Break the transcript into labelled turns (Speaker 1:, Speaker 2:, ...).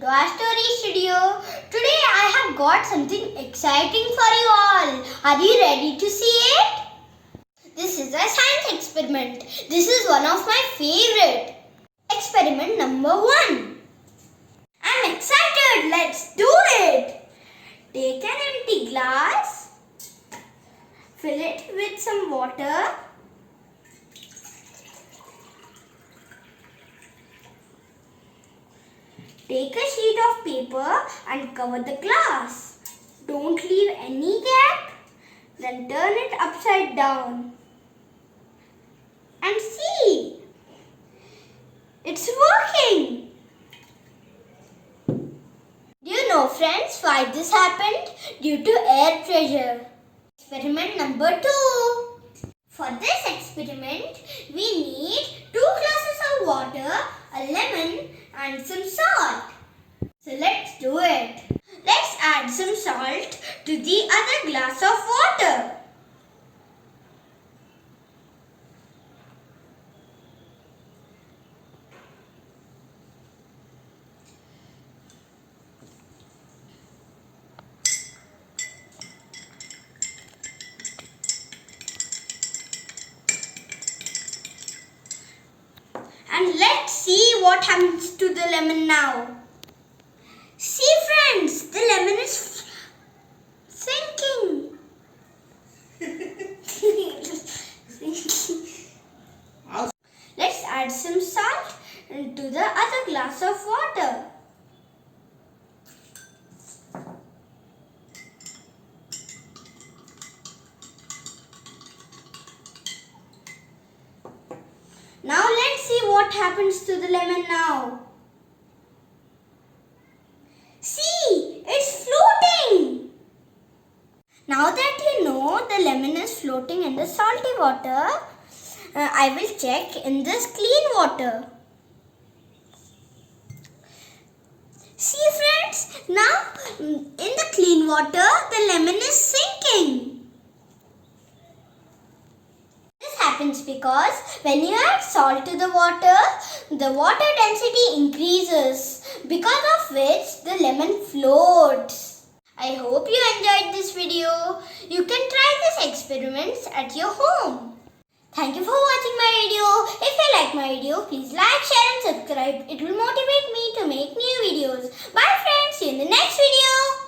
Speaker 1: to our story studio. Today I have got something exciting for you all. Are you ready to see it? This is a science experiment. This is one of my favorite. Experiment number 1. I'm excited. Let's do it. Take an empty glass. Fill it with some water. Take a sheet of paper and cover the glass. Don't leave any gap. Then turn it upside down. And see, it's working. Do you know, friends, why this happened? Due to air pressure. Experiment number 2. For this experiment, we need 2 glasses of water, a lemon and some salt. So let's do it. Let's add some salt to the other glass of water. And let's see what happens to the lemon now. See, friends, the lemon is sinking. Let's add some salt into the other glass of water. Now let's see what happens to the lemon now. See, it's floating. Now that you know the lemon is floating in the salty water, I will check in this clean water. See, friends, now in the clean water, the lemon is sinking. This happens because when you add salt to the water density increases, because of which the lemon floats. I hope you enjoyed this video. You can try these experiments at your home. Thank you for watching my video. If you like my video, please like, share and subscribe. It will motivate me to make new videos. Bye friends, see you in the next video.